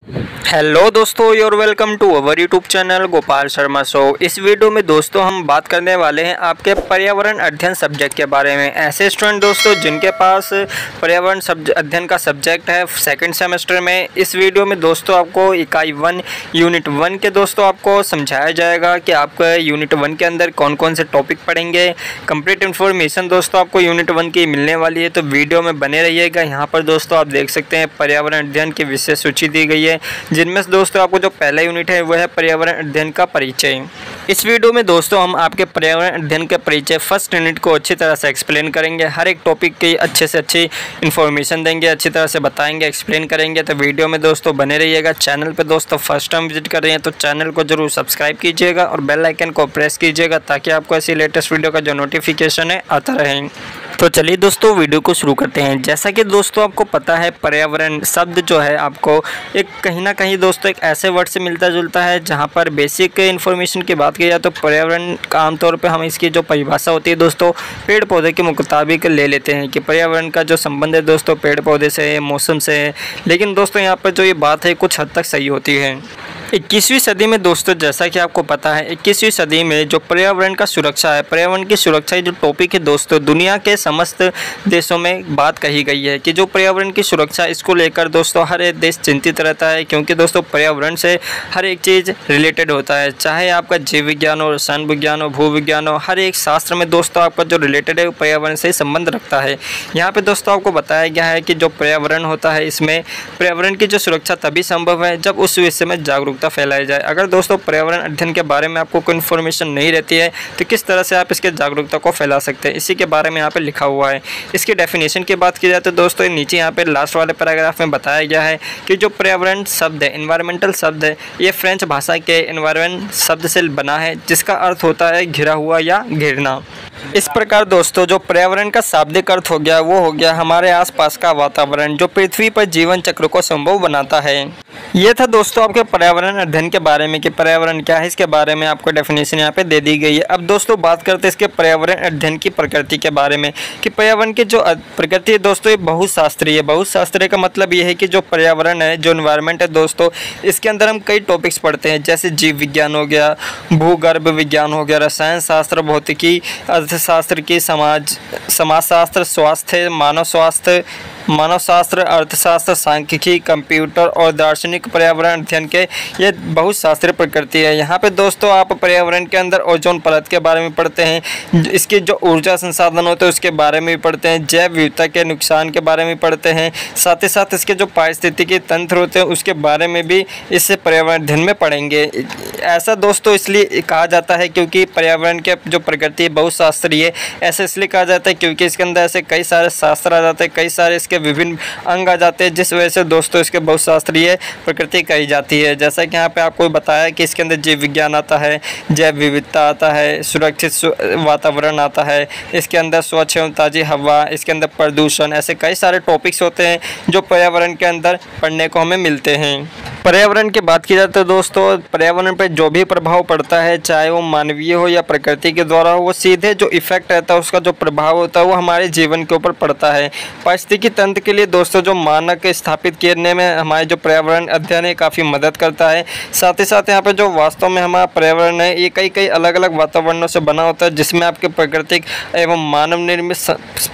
Hello दोस्तों, your welcome to our YouTube channel Gopal Sharma show. इस video में दोस्तों हम बात करने वाले हैं आपके पर्यावरण अध्ययन सब्जेक्ट के बारे में। ऐसे स्टूडेंट दोस्तों जिनके पास पर्यावरण अध्ययन का सब्जेक्ट है सेकंड सेमेस्टर में, इस वीडियो में दोस्तों आपको इकाई 1 यूनिट 1 के दोस्तों आपको समझाया जाएगा कि आपको यूनिट 1 के अंदर कौन कौन से टॉपिक पढ़ेंगे। कंप्लीट इन्फॉर्मेशन दोस्तों आपको यूनिट 1 की मिलने वाली है, तो वीडियो में बने रहिएगा। यहाँ पर दोस्तों आप देख सकते हैं पर्यावरण अध्ययन की विषय सूची दी गई है, जिनमें से दोस्तों आपको जो पहला यूनिट है वह है पर्यावरण अध्ययन का परिचय। इस वीडियो में दोस्तों हम आपके पर्यावरण अध्ययन के परिचय फर्स्ट यूनिट को अच्छी तरह से एक्सप्लेन करेंगे। हर एक टॉपिक की अच्छे से अच्छी इन्फॉर्मेशन देंगे, अच्छी तरह से बताएंगे, एक्सप्लेन करेंगे। तो वीडियो में दोस्तों बने रहिएगा। चैनल पे दोस्तों फर्स्ट टाइम विजिट कर रहे हैं तो चैनल को जरूर सब्सक्राइब कीजिएगा और बेल आइकन को प्रेस कीजिएगा ताकि आपको ऐसी लेटेस्ट वीडियो का जो नोटिफिकेशन है आता रहे। तो चलिए दोस्तों वीडियो को शुरू करते हैं। जैसा कि दोस्तों आपको पता है पर्यावरण शब्द जो है आपको एक कहीं ना कहीं दोस्तों एक ऐसे वर्ड से मिलता जुलता है जहां पर बेसिक इन्फॉर्मेशन की बात की जाए तो पर्यावरण का आमतौर पे हम इसकी जो परिभाषा होती है दोस्तों पेड़ पौधे के मुताबिक ले लेते हैं कि पर्यावरण का जो संबंध है दोस्तों पेड़ पौधे से है, मौसम से है। लेकिन दोस्तों यहाँ पर जो ये बात है कुछ हद तक सही होती है। 21वीं सदी में दोस्तों जैसा कि आपको पता है 21वीं सदी में जो पर्यावरण का सुरक्षा है, पर्यावरण की सुरक्षा जो टॉपिक है दोस्तों दुनिया के समस्त देशों में बात कही गई है कि जो पर्यावरण की सुरक्षा इसको लेकर दोस्तों हर एक देश चिंतित रहता है, क्योंकि दोस्तों पर्यावरण से हर एक चीज़ रिलेटेड होता है। चाहे आपका जीव विज्ञान हो, रसायन विज्ञान हो, भू विज्ञान हो, हर एक शास्त्र में दोस्तों आपका जो रिलेटेड है वो पर्यावरण से संबंध रखता है। यहाँ पर दोस्तों आपको बताया गया है कि जो पर्यावरण होता है इसमें पर्यावरण की जो सुरक्षा तभी संभव है जब उस विषय में जागरूकता फैलाई जाए। अगर दोस्तों पर्यावरण अध्ययन के बारे में आपको कोई इन्फॉर्मेशन नहीं रहती है तो किस तरह से आप इसके जागरूकता को फैला सकते हैं, इसी के बारे में यहाँ पे लिखा हुआ है। इसकी डेफिनेशन की बात की जाए तो दोस्तों नीचे यहाँ पे लास्ट वाले पैराग्राफ में बताया गया है कि जो पर्यावरण शब्द है, एनवायरमेंटल शब्द है, ये फ्रेंच भाषा के एनवायरमेंट शब्द से बना है जिसका अर्थ होता है घिरा हुआ या घेरना। इस प्रकार दोस्तों जो पर्यावरण का शाब्दिक अर्थ हो गया वो हो गया हमारे आसपास का वातावरण जो पृथ्वी पर जीवन चक्र को संभव बनाता है। ये था दोस्तों आपके पर्यावरण अध्ययन के बारे में कि पर्यावरण क्या है, इसके बारे में आपको डेफिनेशन यहाँ पे दे दी गई है। अब दोस्तों बात करते हैं इसके पर्यावरण अध्ययन की प्रकृति के बारे में कि पर्यावरण की जो प्रकृति है दोस्तों ये बहुशास्त्रीय है। बहुशास्त्रीय का मतलब ये है कि जो पर्यावरण है, जो एनवायरनमेंट है दोस्तों, इसके अंदर हम कई टॉपिक्स पढ़ते हैं जैसे जीव विज्ञान हो गया, भूगर्भ विज्ञान हो गया, रसायन शास्त्र, भौतिकी, अर्थशास्त्र की, समाजशास्त्र, स्वास्थ्य, मानव शास्त्र, अर्थशास्त्र, सांख्यिकी, कंप्यूटर और दार्शनिक पर्यावरण अध्ययन के ये बहुत शास्त्रीय प्रकृति है। यहाँ पे दोस्तों आप पर्यावरण के अंदर ओजोन परत के बारे में पढ़ते हैं, इसके जो ऊर्जा संसाधन होते हैं उसके बारे में भी पढ़ते हैं, जैव विविधता के नुकसान के बारे में पढ़ते हैं, साथ ही साथ इसके जो पारिस्थितिकी तंत्र होते हैं उसके बारे में भी इससे पर्यावरण अध्ययन में पढ़ेंगे। ऐसा दोस्तों इसलिए कहा जाता है क्योंकि पर्यावरण के जो प्रकृति है बहुशास्त्रीय है। ऐसा इसलिए कहा जाता है क्योंकि इसके अंदर ऐसे कई सारे शास्त्र आ जाते हैं, कई सारे इसके विभिन्न अंग आ जाते हैं, जिस वजह से दोस्तों इसके बहुशास्त्रीय प्रकृति कही जाती है। जैसा कि यहाँ पे आपको बताया कि इसके अंदर जीव विज्ञान आता है, जैव विविधता आता है, सुरक्षित वातावरण आता है, इसके अंदर स्वच्छ एवं ताज़ी हवा, इसके अंदर प्रदूषण, ऐसे कई सारे टॉपिक्स होते हैं जो पर्यावरण के अंदर पढ़ने को हमें मिलते हैं। पर्यावरण की बात की जाए तो दोस्तों पर्यावरण पर जो भी प्रभाव पड़ता है चाहे वो मानवीय हो या प्रकृति के द्वारा हो, वो सीधे जो इफेक्ट रहता है उसका जो प्रभाव होता है वो हमारे जीवन के ऊपर पड़ता है। पारिस्थितिकी तंत्र के लिए दोस्तों जो मानक स्थापित करने में हमारे जो पर्यावरण अध्ययन है काफ़ी मदद करता है। साथ ही साथ यहाँ पर जो वास्तव में हमारा पर्यावरण है ये कई अलग अलग वातावरणों से बना होता है, जिसमें आपके प्राकृतिक एवं मानव निर्मित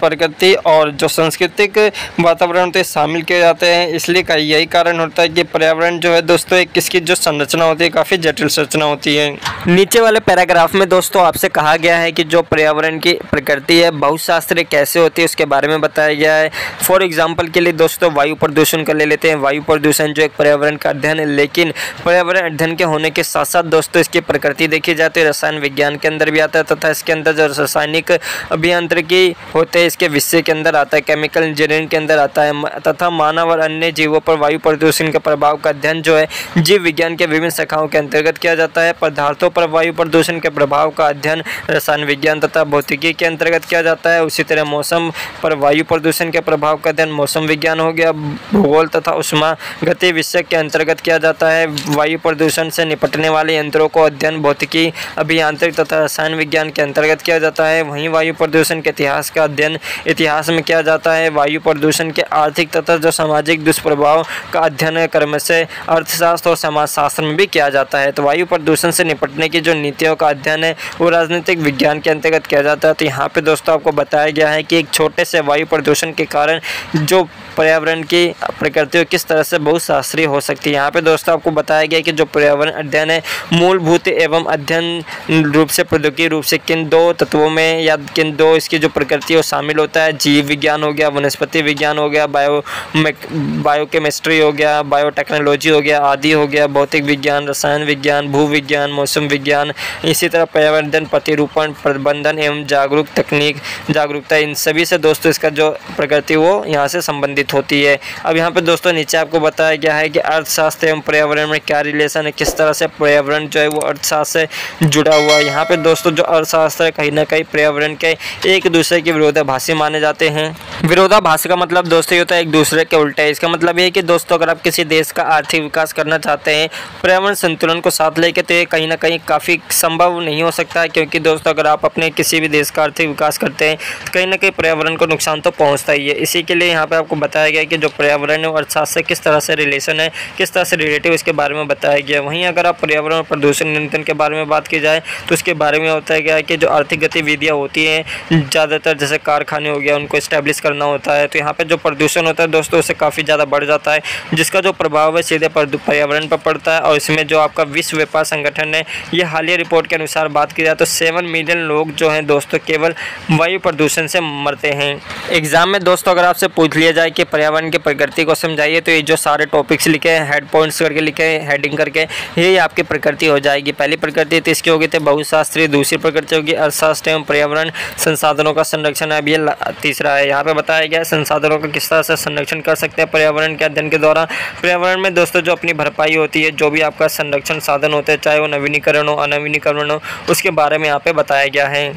प्रकृति और जो सांस्कृतिक वातावरण होते शामिल किए जाते हैं। इसलिए का यही कारण होता है कि पर्यावरण जो है दोस्तों एक किसकी जो संरचना होती है काफ़ी जटिल संरचना होती है। नीचे वाले पैराग्राफ में दोस्तों आपसे कहा गया है कि जो पर्यावरण की प्रकृति है बहुशास्त्रीय कैसे होती है उसके बारे में बताया गया है। फॉर एग्जाम्पल के लिए दोस्तों वायु प्रदूषण का ले लेते हैं। वायु प्रदूषण जो एक पर्यावरण का अध्ययन है, लेकिन पर्यावरण अध्ययन के होने के साथ साथ दोस्तों इसकी प्रकृति देखी जाती है। रसायन विज्ञान के अंदर भी आता है तथा इसके अंदर जो रासायनिक अभियांत्रिकी होते हैं इसके विषय के अंदर आता है, केमिकल इंजीनियरिंग के अंदर आता है तथा मानव और अन्य जीवों पर वायु प्रदूषण के प्रभाव का अध्ययन जो है जीव विज्ञान के विभिन्न शाखाओं के अंतर्गत किया जाता है। पदार्थों पर वायु प्रदूषण के प्रभाव का अध्ययन रसायन विज्ञान तथा भौतिकी के अंतर्गत किया जाता है। उसी तरह मौसम पर वायु प्रदूषण के प्रभाव आपका अध्ययन मौसम विज्ञान हो गया। भूगोल तथा उष्मा गति विषय के अंतर्गत किया जाता है। वायु प्रदूषण से निपटने वाले यंत्रों को अध्ययन भौतिकी, अभियांत्रिक तथा रसायन विज्ञान के अंतर्गत किया जाता है। वहीं वायु प्रदूषण के इतिहास का अध्ययन इतिहास में किया जाता है। वायु प्रदूषण के आर्थिक तथा जो सामाजिक दुष्प्रभाव का अध्ययन क्रम से अर्थशास्त्र और समाजशास्त्र में भी किया जाता है। तो वायु प्रदूषण से निपटने की जो नीतियों का अध्ययन है वो राजनीतिक विज्ञान के अंतर्गत किया जाता है। तो यहाँ पे दोस्तों आपको बताया गया है कि एक छोटे से वायु प्रदूषण के कारण जो पर्यावरण की प्रकृति किस तरह से बहुत शास्त्रीय हो सकती है। यहाँ पे दोस्तों आपको बताया गया कि जो पर्यावरण अध्ययन है मूलभूत एवं अध्ययन रूप से प्रौद्योगिकी रूप से किन दो तत्वों में या किन दो इसकी जो प्रकृति वो शामिल होता है। जीव विज्ञान हो गया, वनस्पति विज्ञान हो गया, बायोकेमिस्ट्री हो गया, बायोटेक्नोलॉजी हो गया, आदि हो गया, भौतिक विज्ञान, रसायन विज्ञान, भू विज्ञान, मौसम विज्ञान, इसी तरह पर्यावरण प्रतिरूपण, प्रबंधन एवं जागरूकता, इन सभी से दोस्तों इसका जो प्रकृति वो यहाँ से संबंधित होती है। अब यहाँ पे दोस्तों नीचे आपको बताया गया है कि अर्थशास्त्र एवं पर्यावरण में क्या रिलेशन है, किस तरह से पर्यावरण जो है वो अर्थशास्त्र से जुड़ा हुआ है। यहाँ पे दोस्तों जो अर्थशास्त्र है कहीं ना कहीं पर्यावरण के एक दूसरे के विरोधाभासी माने जाते हैं। विरोधाभासी का मतलब दोस्तों ये होता है एक दूसरे के उल्टे। इसका मतलब ये है कि दोस्तों अगर आप किसी देश का आर्थिक विकास करना चाहते हैं पर्यावरण संतुलन को साथ लेके, तो ये कहीं ना कहीं काफ़ी संभव नहीं हो सकता है, क्योंकि दोस्तों अगर आप अपने किसी भी देश का आर्थिक विकास करते हैं तो कहीं ना कहीं पर्यावरण को नुकसान तो पहुंचता ही है। इसी के लिए यहाँ पे आपको बताया गया कि जो पर्यावरण है वो अर्थशास्त्र से किस तरह से रिलेशन है, किस तरह से रिलेटिव, इसके बारे में बताया गया। वहीं अगर आप पर्यावरण और प्रदूषण नियंत्रण के बारे में बात की जाए तो उसके बारे में बताया गया है कि जो आर्थिक गतिविधियाँ होती हैं ज़्यादातर जैसे कारखाने हो गया उनको इस्टेब्लिश करना होता है, तो यहाँ पर जो प्रदूषण होता है दोस्तों उससे काफ़ी ज़्यादा बढ़ जाता है, जिसका जो प्रभाव है सीधे पर्यावरण पर पड़ता है। और इसमें जो आपका विश्व व्यापार संगठन है ये हालिया रिपोर्ट के अनुसार बात की जाए तो 7 मिलियन लोग जो हैं दोस्तों केवल वायु प्रदूषण से मरते हैं। एग्जाम में दोस्तों अगर आपसे पूछ लिया जाए कि पर्यावरण की प्रकृति को समझाइए तो ये जो सारे टॉपिक्स लिखे हैं हेड पॉइंट्स करके लिखे हैं, हेडिंग करके, यही आपकी प्रकृति हो जाएगी। पहली प्रकृति तो इसकी होगी बहुशास्त्रीय, दूसरी प्रकृति होगी अर्थशास्त्र एवं पर्यावरण संसाधनों का संरक्षण है। अब ये तीसरा है। यहाँ पे बताया गया है संसाधनों का किस तरह से संरक्षण कर सकते हैं पर्यावरण के अध्ययन के द्वारा। पर्यावरण में दोस्तों जो अपनी भरपाई होती है, जो भी आपका संरक्षण साधन होते हैं, चाहे वो नवीनीकरण हो अनवीनीकरण हो, उसके बारे में यहाँ पे बताया गया है।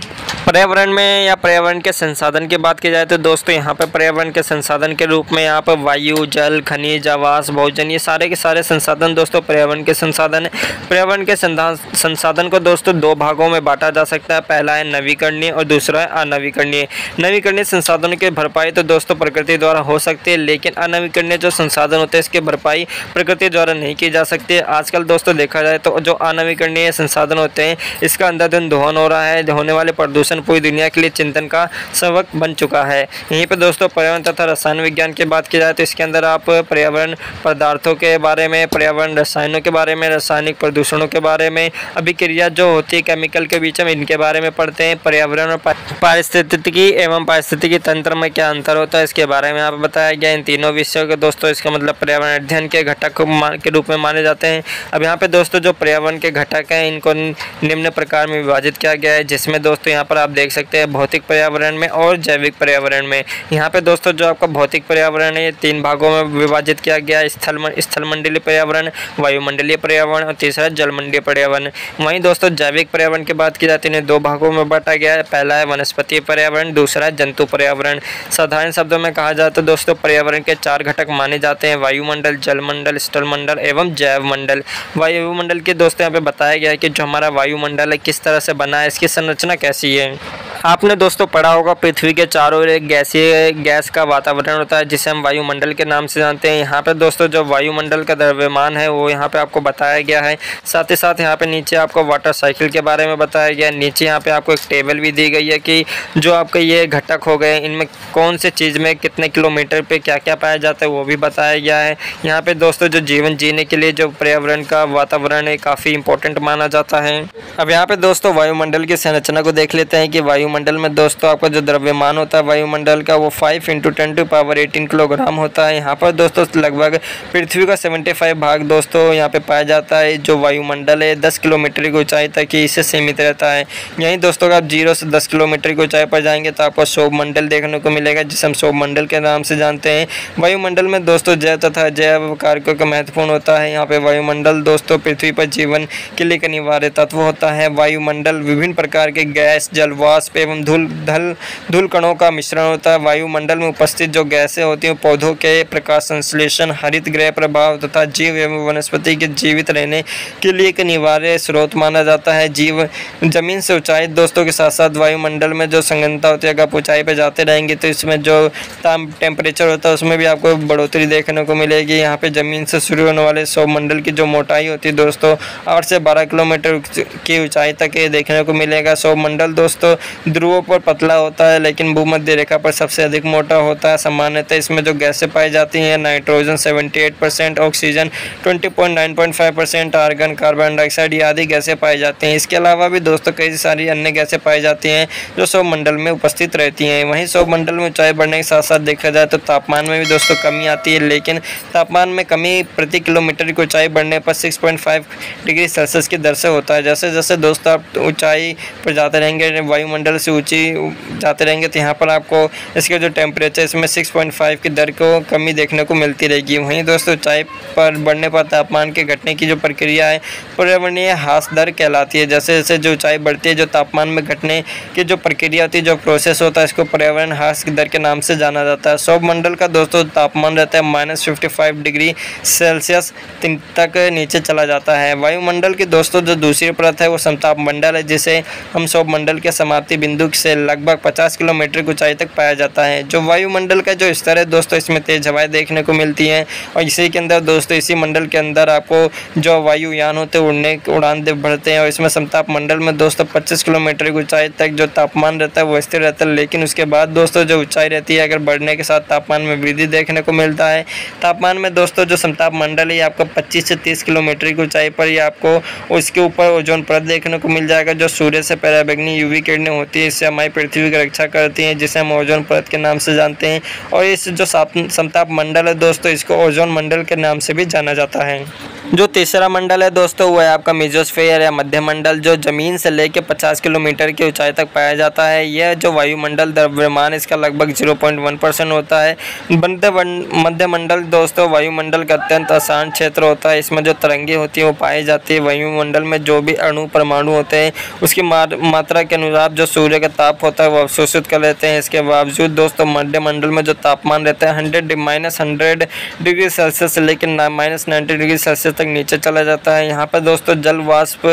पर्यावरण में या पर्यावरण के संसाधन की बात की जाए तो दोस्तों यहाँ पे पर्यावरण के संसाधन के रूप में यहाँ पर वायु, जल, खनिज, आवास, भोजन, ये सारे के सारे संसाधन दोस्तों पर्यावरण के संसाधन है। पर्यावरण के संसाधन को दोस्तों दो भागों में बांटा जा सकता है। पहला है नवीकरणीय और दूसरा है अनवीकरणीय। नवीकरणीय संसाधनों की भरपाई तो दोस्तों प्रकृति द्वारा हो सकती है, लेकिन अनवीकरणीय जो संसाधन होते हैं इसकी भरपाई प्रकृति द्वारा नहीं की जा सकती है। आजकल दोस्तों देखा जाए तो जो अनवीकरणीय संसाधन होते हैं इसका अंधाधुंध दोहन हो रहा है। होने वाले प्रदूषण पूरी दुनिया के लिए चिंतन का सबक बन चुका है। यहीं पर दोस्तों पर्यावरण तथा रसायन विज्ञान की बात की जाए तो इसके अंदर आप पर्यावरण पदार्थों के बारे में, पर्यावरण रसायनों के बारे में, रासायनिक प्रदूषणों के बारे में, अभिक्रिया जो होती है केमिकल के बीच में, इनके बारे में पढ़ते हैं। पर्यावरण और पारिस्थितिकी एवं पारिस्थितिकी तंत्र में क्या अंतर होता है इसके बारे में यहाँ पर बताया गया। इन तीनों विषयों के दोस्तों इसका मतलब पर्यावरण अध्ययन के घटक के रूप में माने जाते हैं। अब यहाँ पे दोस्तों जो पर्यावरण के घटक हैं इनको निम्न प्रकार में विभाजित किया गया है, जिसमें दोस्तों यहाँ पर आप देख सकते हैं भौतिक पर्यावरण में और जैविक पर्यावरण में। यहाँ पे दोस्तों जो आपका भौतिक पर्यावरण है ये 3 भागों में विभाजित किया गया है। स्थलमंडलीय पर्यावरण, वायुमंडलीय पर्यावरण और तीसरा जलमंडलीय पर्यावरण। वहीं दोस्तों जैविक पर्यावरण की बात की जाती है 2 भागों में बांटा गया है। पहला है वनस्पति पर्यावरण, दूसरा है जंतु पर्यावरण। साधारण शब्दों में कहा जाए तो दोस्तों पर्यावरण के 4 घटक माने जाते हैं: वायुमंडल, जलमंडल, स्थलमंडल एवं जैवमंडल। वायुमंडल के दोस्तों यहाँ पे बताया गया है कि जो हमारा वायुमंडल है किस तरह से बना है, इसकी संरचना कैसी है। आपने दोस्तों पढ़ा होगा पृथ्वी के चारों ओर एक गैस का वातावरण होता है जिसे हम वायुमंडल के नाम से जानते हैं। यहाँ पे दोस्तों जो वायुमंडल का द्रव्यमान है वो यहाँ पे आपको बताया गया है। साथ ही साथ यहाँ पे नीचे आपको वाटर साइकिल के बारे में बताया गया है। नीचे यहाँ पे आपको एक टेबल भी दी गई है कि जो आपके ये घटक हो गए इनमें कौन से चीज़ में कितने किलोमीटर पे क्या क्या पाया जाता है वो भी बताया गया है। यहाँ पे दोस्तों जो जीवन जीने के लिए जो पर्यावरण का वातावरण है काफ़ी इंपॉर्टेंट माना जाता है। अब यहाँ पे दोस्तों वायुमंडल की संरचना को देख लेते हैं कि वायुमंडल में दोस्तों आपका जो द्रव्यमान होता है वायुमंडल का वो 5 × 10⁻18 किलोग्राम होता है। यहाँ पर दोस्तों लगभग पृथ्वी का 75 भाग दोस्तों यहाँ पे पाया जाता है। जो वायुमंडल है 10 किलोमीटर की ऊंचाई तक ही इससे सीमित रहता है। यहीं दोस्तों आप 0 से 10 किलोमीटर की ऊंचाई पर जाएंगे तो आपको सौरमंडल देखने को मिलेगा, जिसे हम सौरमंडल के नाम से जानते हैं। वायुमंडल में दोस्तों जैव तथा जैव कारकों का महत्वपूर्ण होता है। यहाँ पे वायुमंडल दोस्तों पृथ्वी पर जीवन के लिए एक अनिवार्य तत्व होता है। वायुमंडल विभिन्न प्रकार के गैस, जल, वाष्प वाष्प एवं धूल कणों का मिश्रण होता है। वायुमंडल में उपस्थित जो गैसें होती हैं पौधों के प्रकाश संश्लेषण, हरित गृह प्रभाव तथा जीव एवं वनस्पति के जीवित रहने के लिए एक अनिवार्य स्रोत माना जाता है। जमीन से ऊंचाई दोस्तों के साथ साथ वायुमंडल में जो संघनता होती है, अगर आप ऊंचाई पर जाते रहेंगे तो इसमें जो टेम्परेचर होता है उसमें भी आपको बढ़ोतरी देखने को मिलेगी। यहाँ पे ज़मीन से शुरू होने वाले सौरमंडल की जो मोटाई होती है दोस्तों 8 से 12 किलोमीटर की ऊंचाई तक ये देखने को मिलेगा। सौरमंडल दोस्तों ध्रुवों पर पतला होता है लेकिन भूमध्य रेखा पर सबसे अधिक मोटा होता है। सामान्यतः इसमें जो गैसें पाई जाती हैं nitrogen 78%, oxygen 20.9.5%, argon, carbon dioxide आदि गैसें पाई जाती हैं। इसके अलावा भी दोस्तों कई सारी अन्य गैसें पाई जाती हैं जो सौरमंडल में उपस्थित रहती हैं। वहीं सौरमंडल में ऊंचाई बढ़ने के साथ साथ देखा जाए तो तापमान में भी दोस्तों कमी आती है, लेकिन तापमान में कमी प्रति किलोमीटर की ऊंचाई बढ़ने पर 6.5 डिग्री सेल्सियस की दर से होता है। जैसे जैसे दोस्तों आप ऊंचाई पर जाते रहेंगे, वायुमंडल से ऊंची जाते रहेंगे तो यहाँ पर आपको इसके जो टेम्परेचर इसमें 6.5 की दर को कमी देखने को मिलती रहेगी। वहीं दोस्तों ऊंचाई पर बढ़ने पर तापमान के घटने की जो प्रक्रिया है पर्यावरणीय ह्रास दर कहलाती है। जैसे जैसे जो ऊंचाई बढ़ती है जो तापमान में घटने की जो प्रक्रिया होती है, जो प्रोसेस होता है, इसको पर्यावरण ह्रास की दर के नाम से जाना जाता है। सौरमंडल का दोस्तों तापमान रहता है -55 डिग्री सेल्सियस तक नीचे चला जाता है। वायुमंडल की दोस्तों जो दूसरी परत है वो समताप मंडल है, जिसे हम सौरमंडल के समाप्ति बिंदु से लगभग 50 किलोमीटर की ऊंचाई तक पाया जाता है। जो वायुमंडल का जो स्तर है दोस्तों इसमें तेज हवाएं देखने को मिलती हैं और इसी के अंदर दोस्तों इसी मंडल के अंदर आपको जो वायुयान होते हैं उड़ान बढ़ते हैं और इसमें समताप मंडल में दोस्तों 25 किलोमीटर की ऊंचाई तक जो तापमान रहता है वो स्थिर रहता है। लेकिन उसके बाद दोस्तों जो ऊंचाई रहती है अगर बढ़ने के साथ तापमान में वृद्धि देखने को मिलता है। तापमान में दोस्तों जो समताप मंडल है आपको 25 से 30 किलोमीटर की ऊंचाई पर ही आपको उसके ऊपर ओजोन परत देखने को मिल जाएगा जो सूर्य से पराबैंगनी यूवी किरणें होती है, इससे हमारी पृथ्वी की रक्षा करती हैं, जिसे हम ओजोन परत के नाम से जानते हैं। और इस जो समताप मंडल है दोस्तों इसको ओजोन मंडल के नाम से भी जाना जाता है। जो तीसरा मंडल है दोस्तों वो है आपका मेसोस्फीयर या मध्य मंडल, जो ज़मीन से लेकर 50 किलोमीटर की ऊंचाई तक पाया जाता है। यह जो वायुमंडल द्रव्यमान इसका लगभग 0.1% होता है। मध्य मंडल दोस्तों वायुमंडल का अत्यंत आसान क्षेत्र होता है। इसमें जो तरंगे होती हैं वो पाई जाती है। वायुमंडल में जो भी अणु परमाणु होते हैं उसकी मात्रा के अनुसार जो सूर्य का ताप होता है वो अवशोषित कर लेते हैं। इसके बावजूद दोस्तों मध्य मंडल में जो तापमान रहता है -100 डिग्री सेल्सियस से लेकर -90 डिग्री सेल्सियस तक नीचे चला जाता है। यहाँ पर दोस्तों जल वाष्प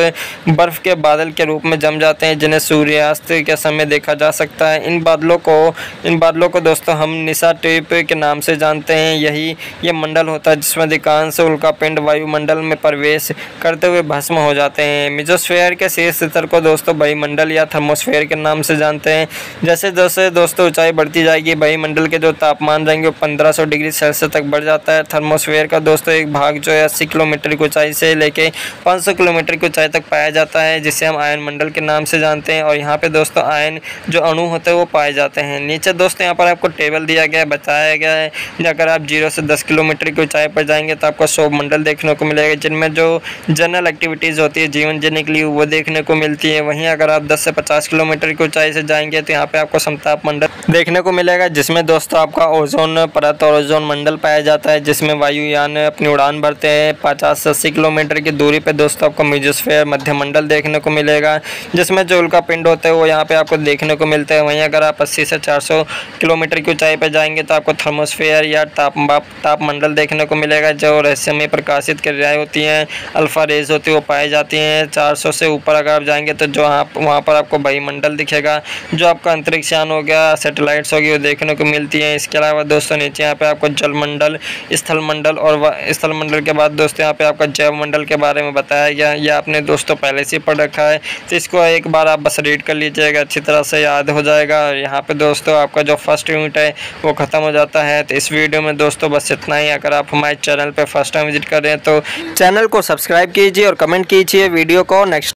बर्फ के बादल के रूप में जम जाते हैं, जिन्हें सूर्यास्त के समय देखा जा सकता है। इन बादलों को दोस्तों हम निशा ट्वीप के नाम से जानते हैं। ये मंडल होता है जिसमें अधिकांश उल्कापिंड वायुमंडल में प्रवेश करते हुए भस्म हो जाते हैं। मेसोस्फीयर के शीर्ष स्तर को दोस्तों वायुमंडल या थर्मोस्फीयर के नाम से जानते हैं। जैसे जैसे दोस्तों ऊंचाई बढ़ती जाएगी वायुमंडल के जो तापमान रहेंगे वो 1500 डिग्री सेल्सियस तक बढ़ जाता है। थर्मोस्फीयर का दोस्तों एक भाग जो है 80 किलोमीटर की ऊंचाई से लेके 500 किलोमीटर की ऊंचाई तक पाया जाता है, जिसे हम आयन मंडल के नाम से जानते हैं। और यहाँ पे दोस्तों आयन जो अणु होते हैं वो पाए जाते हैं। नीचे दोस्तों यहाँ पर आपको टेबल दिया गया है, बताया गया है अगर आप 0 से 10 किलोमीटर की ऊंचाई पर जाएंगे तो आपको सौरमंडल देखने को मिलेगा, जिनमें जो जनरल एक्टिविटीज़ होती है जीवन जीने के लिए वो देखने को मिलती है। वहीं अगर आप 10 से 50 किलोमीटर की ऊंचाई से जाएंगे तो यहाँ पे आपको समताप मंडल देखने को मिलेगा, जिसमें दोस्तों आपका ओजोन परत और ओजोन मंडल पाया जाता है, जिसमें वायुयान अपनी उड़ान भरते हैं। 50 से 80 किलोमीटर की दूरी पे दोस्तों आपको मेसोस्फीयर मध्य मंडल देखने को मिलेगा, जिसमें जो उल्कापिंड होते हैं वो यहाँ पे आपको देखने को मिलते हैं। वहीं अगर आप 80 से 400 किलोमीटर की ऊंचाई पर जाएंगे तो आपको थर्मोस्फीयर या ताप मंडल देखने को मिलेगा, जो रहस्यमय प्रकाशित क्रियाएं होती हैं, अल्फा रेज होती है वो पाई जाती हैं। 400 से ऊपर अगर आप जाएंगे तो जो वहाँ पर आपको वायुमंडल दिखेगा, जो आपका अंतरिक्षयान हो गया, सैटेलाइट्स होगी वो देखने को मिलती हैं। इसके अलावा दोस्तों नीचे यहाँ पे आपको जलमंडल, स्थल मंडल और स्थल मंडल के बाद दोस्तों यहाँ पे आपका जैव मंडल के बारे में बताया गया। ये आपने दोस्तों पहले से पढ़ रखा है तो इसको एक बार आप बस रीड कर लीजिएगा, अच्छी तरह से याद हो जाएगा। यहाँ पे दोस्तों आपका जो फर्स्ट यूनिट है वो ख़त्म हो जाता है। तो इस वीडियो में दोस्तों बस इतना ही। अगर आप हमारे चैनल पर फर्स्ट टाइम विजिट कर रहे हैं तो चैनल को सब्सक्राइब कीजिए और कमेंट कीजिए वीडियो को नेक्स्ट